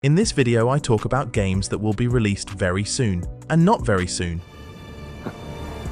In this video I talk about games that will be released very soon, and not very soon.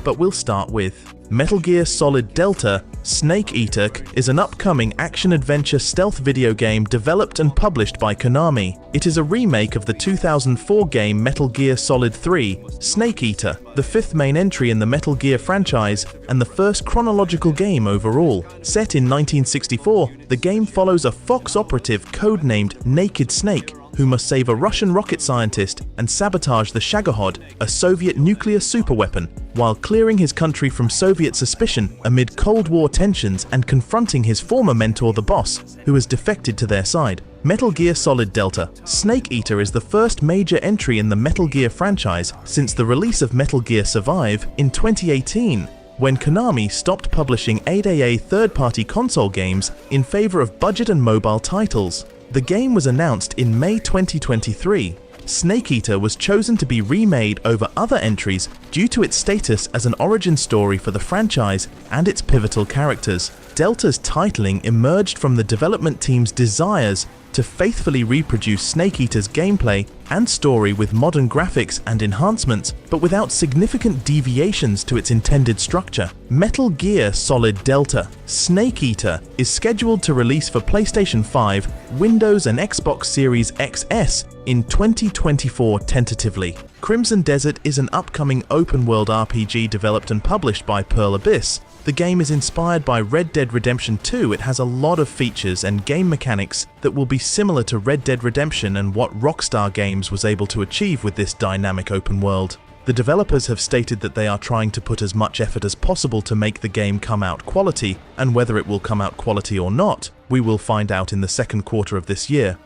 But we'll start with Metal Gear Solid Delta S.T.A.L.K.E.R is an upcoming action-adventure stealth video game developed and published by Konami. It is a remake of the 2004 game Metal Gear Solid 3, S.T.A.L.K.E.R, the fifth main entry in the Metal Gear franchise and the first chronological game overall. Set in 1964, the game follows a Fox operative codenamed Naked Snake, who must save a Russian rocket scientist and sabotage the Shagohod, a Soviet nuclear superweapon, while clearing his country from Soviet suspicion amid Cold War tensions and confronting his former mentor the Boss, who has defected to their side. Metal Gear Solid Delta S.T.A.L.K.E.R is the first major entry in the Metal Gear franchise since the release of Metal Gear Survive in 2018, when Konami stopped publishing AAA third-party console games in favor of budget and mobile titles. The game was announced in May 2023. S.T.A.L.K.E.R was chosen to be remade over other entries due to its status as an origin story for the franchise and its pivotal characters. Delta's titling emerged from the development team's desires to faithfully reproduce S.T.A.L.K.E.R's gameplay and story with modern graphics and enhancements, but without significant deviations to its intended structure. Metal Gear Solid Delta S.T.A.L.K.E.R is scheduled to release for PlayStation 5, Windows and Xbox Series XS in 2024 tentatively. Crimson Desert is an upcoming open-world RPG developed and published by Pearl Abyss. The game is inspired by Red Dead Redemption 2. It has a lot of features and game mechanics that will be similar to Red Dead Redemption and what Rockstar Games was able to achieve with this dynamic open world. The developers have stated that they are trying to put as much effort as possible to make the game come out quality, and whether it will come out quality or not, we will find out in the second quarter of this year.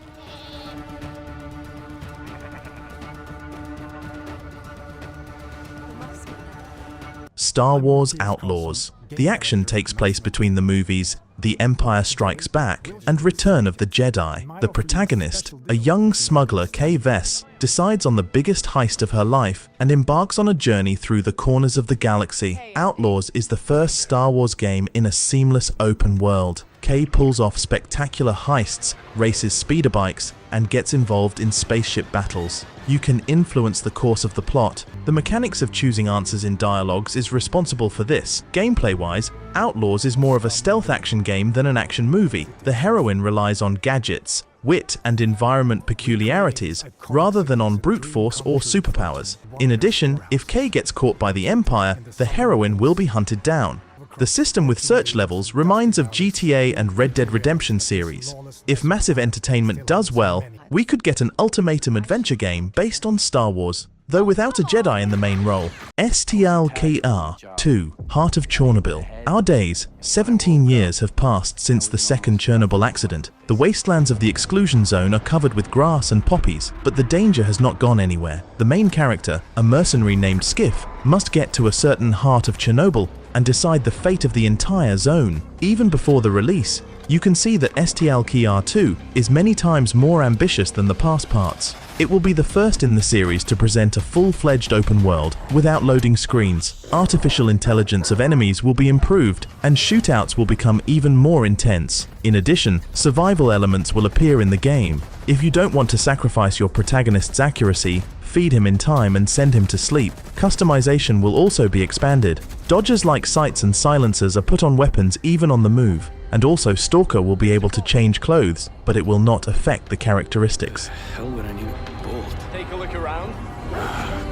Star Wars Outlaws. The action takes place between the movies The Empire Strikes Back and Return of the Jedi. The protagonist, a young smuggler Kay Vess, decides on the biggest heist of her life and embarks on a journey through the corners of the galaxy. Outlaws is the first Star Wars game in a seamless open world. Kay pulls off spectacular heists, races speeder bikes, and gets involved in spaceship battles. You can influence the course of the plot. The mechanics of choosing answers in dialogues is responsible for this. Gameplay-wise, Outlaws is more of a stealth action game than an action movie. The heroine relies on gadgets, wit, and environment peculiarities rather than on brute force or superpowers. In addition, if Kay gets caught by the Empire, the heroine will be hunted down. The system with search levels reminds of GTA and Red Dead Redemption series. If Massive Entertainment does well, we could get an ultimatum adventure game based on Star Wars, though without a Jedi in the main role. S.T.A.L.K.E.R 2, Heart of Chornobyl. Our days, 17 years have passed since the second Chornobyl accident. The wastelands of the exclusion zone are covered with grass and poppies, but the danger has not gone anywhere. The main character, a mercenary named Skiff, must get to a certain Heart of Chernobyl and decide the fate of the entire zone. Even before the release, you can see that S.T.A.L.K.E.R 2 is many times more ambitious than the past parts. It will be the first in the series to present a full-fledged open world without loading screens. Artificial intelligence of enemies will be improved, and shootouts will become even more intense. In addition, survival elements will appear in the game. If you don't want to sacrifice your protagonist's accuracy, feed him in time and send him to sleep. Customization will also be expanded. Dodges like sights and silencers are put on weapons even on the move. And also Stalker will be able to change clothes, but it will not affect the characteristics. Hell would I need a bolt? Take a look around.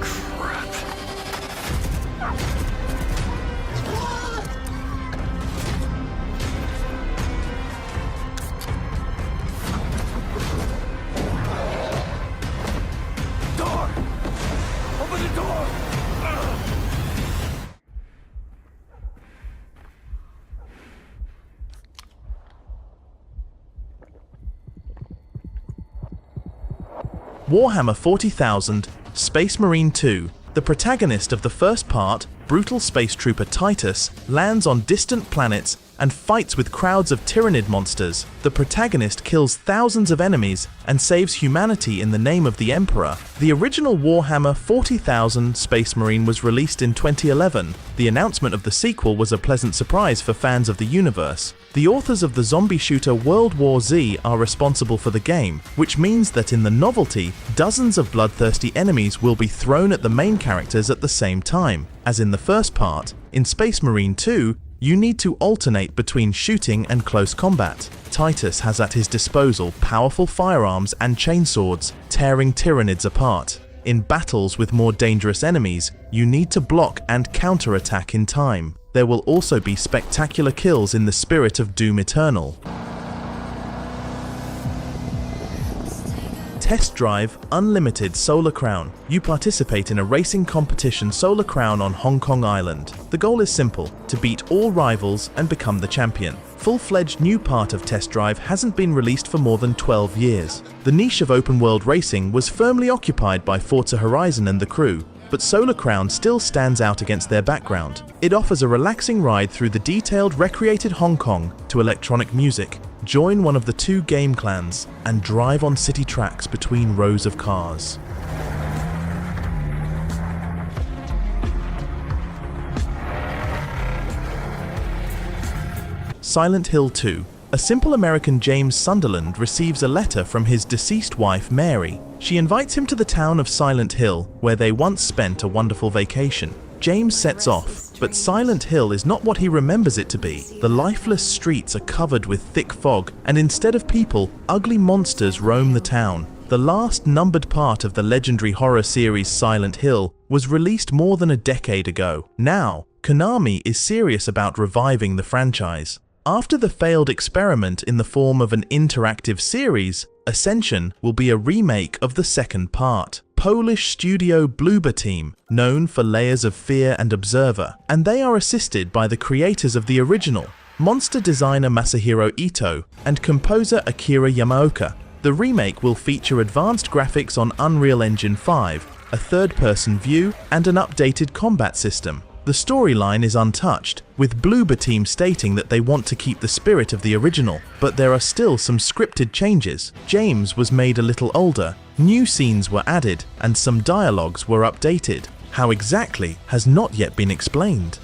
Crap. Door! Open the door! Warhammer 40,000 Space Marine 2. The protagonist of the first part, brutal space trooper Titus, lands on distant planets and fights with crowds of tyrannid monsters. The protagonist kills thousands of enemies and saves humanity in the name of the Emperor. The original Warhammer 40,000 Space Marine was released in 2011. The announcement of the sequel was a pleasant surprise for fans of the universe. The authors of the zombie shooter World War Z are responsible for the game, which means that in the novelty, dozens of bloodthirsty enemies will be thrown at the main characters at the same time. As in the first part, in Space Marine 2, you need to alternate between shooting and close combat. Titus has at his disposal powerful firearms and chainswords, tearing tyrannids apart. In battles with more dangerous enemies, you need to block and counterattack in time. There will also be spectacular kills in the spirit of Doom Eternal. Test Drive Unlimited Solar Crown. You participate in a racing competition Solar Crown on Hong Kong Island. The goal is simple, to beat all rivals and become the champion. Full-fledged new part of Test Drive hasn't been released for more than 12 years. The niche of open-world racing was firmly occupied by Forza Horizon and The Crew, but Solar Crown still stands out against their background. It offers a relaxing ride through the detailed recreated Hong Kong to electronic music. Join one of the 2 game clans and drive on city tracks between rows of cars. Silent Hill 2. A simple American James Sunderland receives a letter from his deceased wife Mary. She invites him to the town of Silent Hill, where they once spent a wonderful vacation. James sets off, but Silent Hill is not what he remembers it to be. The lifeless streets are covered with thick fog, and instead of people, ugly monsters roam the town. The last numbered part of the legendary horror series Silent Hill was released more than a decade ago. Now, Konami is serious about reviving the franchise. After the failed experiment in the form of an interactive series, Ascension will be a remake of the second part. Polish studio Bloober Team, known for Layers of Fear and Observer, and they are assisted by the creators of the original, monster designer Masahiro Ito and composer Akira Yamaoka. The remake will feature advanced graphics on Unreal Engine 5, a third-person view, and an updated combat system. The storyline is untouched, with Bloober Team stating that they want to keep the spirit of the original, but there are still some scripted changes. James was made a little older, new scenes were added, and some dialogues were updated. How exactly has not yet been explained.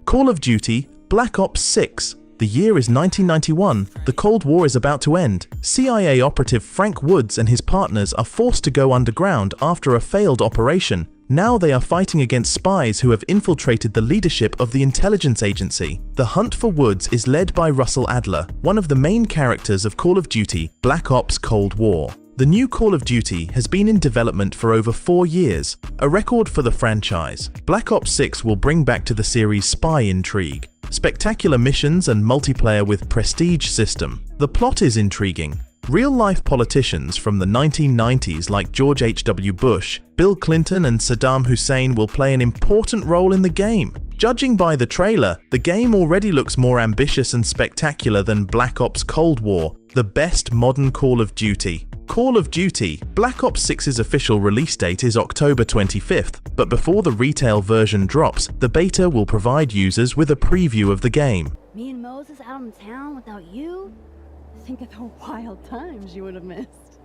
Call of Duty Black Ops 6. The year is 1991, the Cold War is about to end. CIA operative Frank Woods and his partners are forced to go underground after a failed operation. Now they are fighting against spies who have infiltrated the leadership of the intelligence agency. The hunt for Woods is led by Russell Adler, one of the main characters of Call of Duty Black Ops Cold War. The new Call of Duty has been in development for over 4 years, a record for the franchise. Black Ops 6 will bring back to the series spy intrigue, spectacular missions and multiplayer with prestige system. The plot is intriguing. Real-life politicians from the 1990s like George H.W. Bush, Bill Clinton and Saddam Hussein will play an important role in the game. Judging by the trailer, the game already looks more ambitious and spectacular than Black Ops Cold War, the best modern Call of Duty. Call of Duty Black Ops 6's official release date is October 25th, but before the retail version drops, the beta will provide users with a preview of the game. Me and Moses out in town without you? Think of the wild times you would have missed.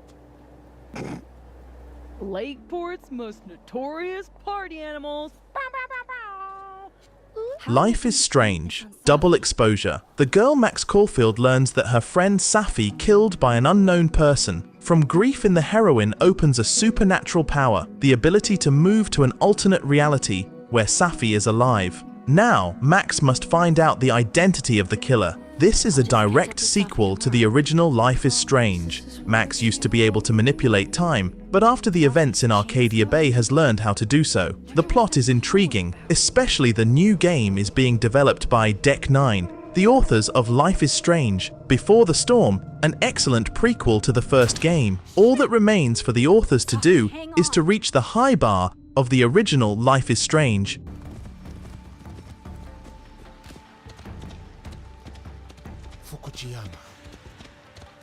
Lakeport's most notorious party animals. Life is Strange. Double exposure. The girl Max Caulfield learns that her friend Safi killed by an unknown person. From grief in the heroine opens a supernatural power, the ability to move to an alternate reality where Safi is alive. Now, Max must find out the identity of the killer. This is a direct sequel to the original Life is Strange. Max used to be able to manipulate time, but after the events in Arcadia Bay has learned how to do so. The plot is intriguing, especially the new game is being developed by Deck 9, the authors of Life is Strange, Before the Storm, an excellent prequel to the first game. All that remains for the authors to do is to reach the high bar of the original Life is Strange.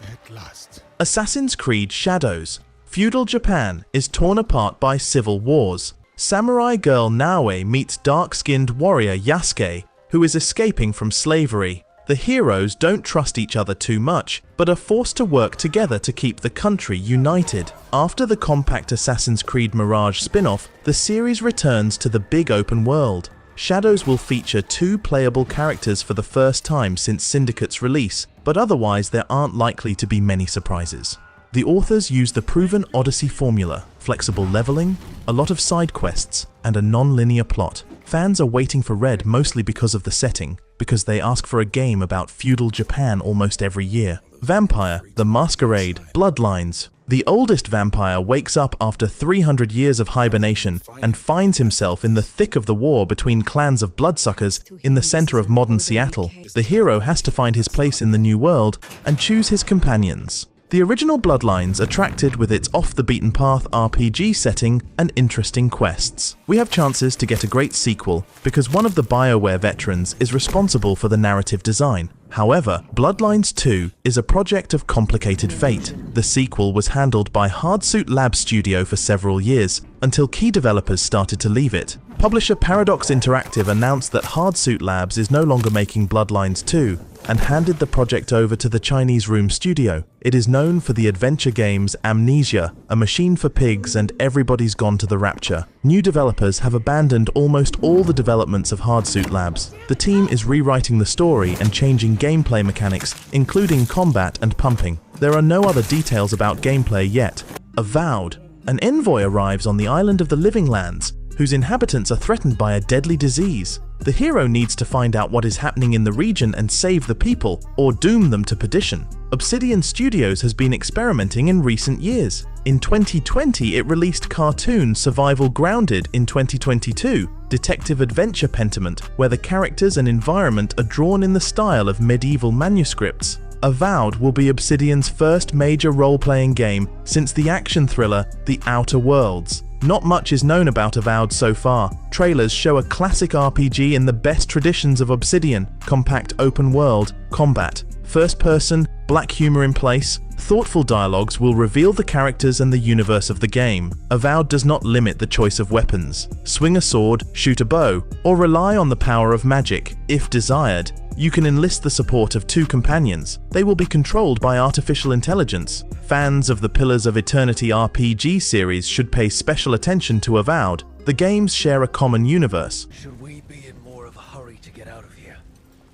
At last. Assassin's Creed Shadows. Feudal Japan is torn apart by civil wars. Samurai girl Naoe meets dark-skinned warrior Yasuke, who is escaping from slavery. The heroes don't trust each other too much, but are forced to work together to keep the country united. After the compact Assassin's Creed Mirage spin-off, the series returns to the big open world. Shadows will feature 2 playable characters for the first time since Syndicate's release, but otherwise there aren't likely to be many surprises. The authors use the proven Odyssey formula: flexible leveling, a lot of side quests, and a non-linear plot. Fans are waiting for Red mostly because of the setting, because they ask for a game about feudal Japan almost every year. Vampire, the Masquerade, Bloodlines. The oldest vampire wakes up after 300 years of hibernation and finds himself in the thick of the war between clans of bloodsuckers in the center of modern Seattle. The hero has to find his place in the new world and choose his companions. The original Bloodlines attracted with its off-the-beaten-path RPG setting and interesting quests. We have chances to get a great sequel because one of the BioWare veterans is responsible for the narrative design. However, Bloodlines 2 is a project of complicated fate. The sequel was handled by Hardsuit Labs Studio for several years, until key developers started to leave it. Publisher Paradox Interactive announced that Hardsuit Labs is no longer making Bloodlines 2, and handed the project over to the Chinese Room Studio. It is known for the adventure games Amnesia, A Machine for Pigs, and Everybody's Gone to the Rapture. New developers have abandoned almost all the developments of Hardsuit Labs. The team is rewriting the story and changing gameplay mechanics, including combat and pumping. There are no other details about gameplay yet. Avowed. An envoy arrives on the island of the Living Lands, whose inhabitants are threatened by a deadly disease. The hero needs to find out what is happening in the region and save the people, or doom them to perdition. Obsidian Studios has been experimenting in recent years. In 2020, it released cartoon Survival Grounded. In 2022, Detective Adventure Pentiment, where the characters and environment are drawn in the style of medieval manuscripts. Avowed will be Obsidian's first major role-playing game since the action thriller The Outer Worlds. Not much is known about Avowed so far. Trailers show a classic RPG in the best traditions of Obsidian: compact open world, combat, first person, black humor in place. Thoughtful dialogues will reveal the characters and the universe of the game. Avowed does not limit the choice of weapons. Swing a sword, shoot a bow, or rely on the power of magic. If desired, you can enlist the support of 2 companions. They will be controlled by artificial intelligence. Fans of the Pillars of Eternity RPG series should pay special attention to Avowed. The games share a common universe. Should we be in more of a hurry to get out of here?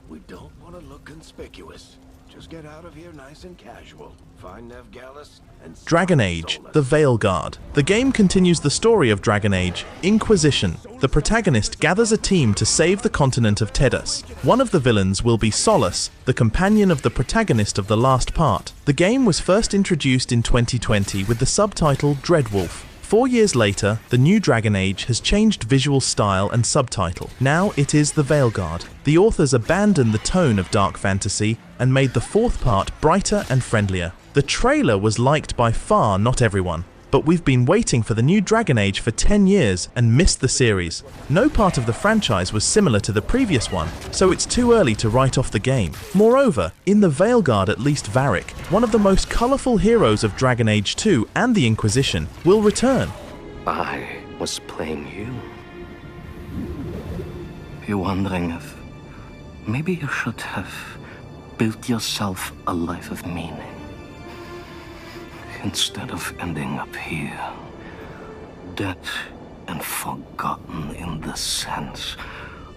We don't want to look conspicuous. Just get out of here nice and casual. Find Nev Gallus and Dragon Age, the Veilguard. The game continues the story of Dragon Age, Inquisition. The protagonist gathers a team to save the continent of Tedus. One of the villains will be Solus, the companion of the protagonist of the last part. The game was first introduced in 2020 with the subtitle Dreadwolf. 4 years later, the new Dragon Age has changed visual style and subtitle. Now it is the Veilguard. The authors abandoned the tone of dark fantasy and made the 4th part brighter and friendlier. The trailer was liked by far not everyone, but we've been waiting for the new Dragon Age for 10 years and missed the series. No part of the franchise was similar to the previous one, so it's too early to write off the game. Moreover, in the Veilguard, at least Varric, one of the most colorful heroes of Dragon Age 2 and the Inquisition, will return. I was playing you. You're wondering if maybe you should have built yourself a life of meaning instead of ending up here, dead and forgotten in the sense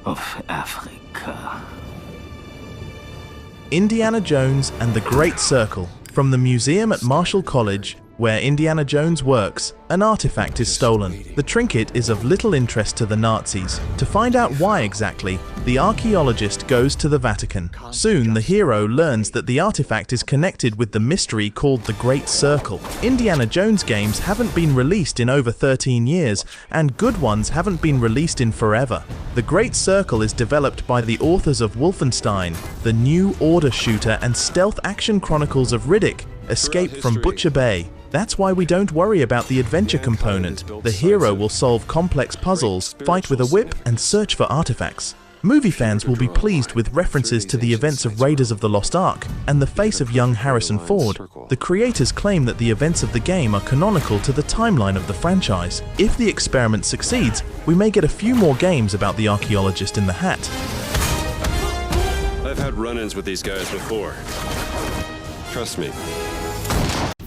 of Africa. Indiana Jones and the Great Circle. From the museum at Marshall College, where Indiana Jones works, an artifact is stolen. The trinket is of little interest to the Nazis. To find out why exactly, the archaeologist goes to the Vatican. Soon, the hero learns that the artifact is connected with the mystery called the Great Circle. Indiana Jones games haven't been released in over 13 years, and good ones haven't been released in forever. The Great Circle is developed by the authors of Wolfenstein, the New Order shooter, and stealth action chronicles of Riddick, Escape from Butcher Bay. That's why we don't worry about the adventure component. The hero will solve complex puzzles, fight with a whip, and search for artifacts. Movie fans will be pleased with references to the events of Raiders of the Lost Ark and the face of young Harrison Ford. The creators claim that the events of the game are canonical to the timeline of the franchise. If the experiment succeeds, we may get a few more games about the archaeologist in the hat. I've had run-ins with these guys before. Trust me.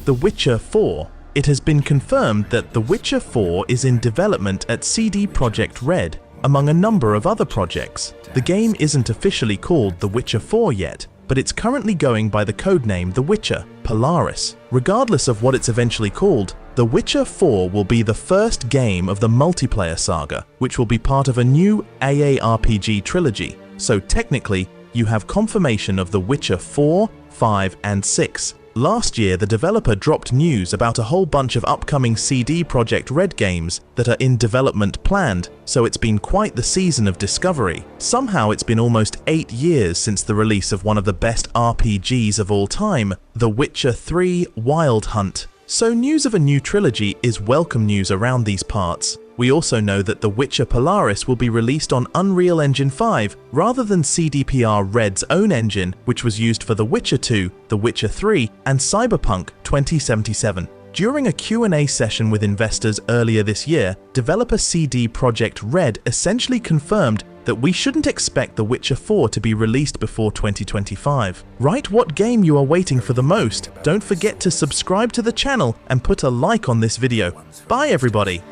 The Witcher 4. It has been confirmed that The Witcher 4 is in development at CD Projekt Red, among a number of other projects. The game isn't officially called The Witcher 4 yet, but it's currently going by the codename The Witcher Polaris. Regardless of what it's eventually called, The Witcher 4 will be the first game of the multiplayer saga, which will be part of a new AARPG trilogy. So technically, you have confirmation of The Witcher 4, 5, and 6. Last year, the developer dropped news about a whole bunch of upcoming CD Projekt Red games that are in development planned, so it's been quite the season of discovery. Somehow it's been almost 8 years since the release of one of the best RPGs of all time, The Witcher 3 Wild Hunt. So news of a new trilogy is welcome news around these parts. We also know that The Witcher Polaris will be released on Unreal Engine 5 rather than CDPR Red's own engine, which was used for The Witcher 2, The Witcher 3, and Cyberpunk 2077. During a Q&A session with investors earlier this year, developer CD Projekt Red essentially confirmed that we shouldn't expect The Witcher 4 to be released before 2025. Write what game you are waiting for the most. Don't forget to subscribe to the channel and put a like on this video. Bye everybody!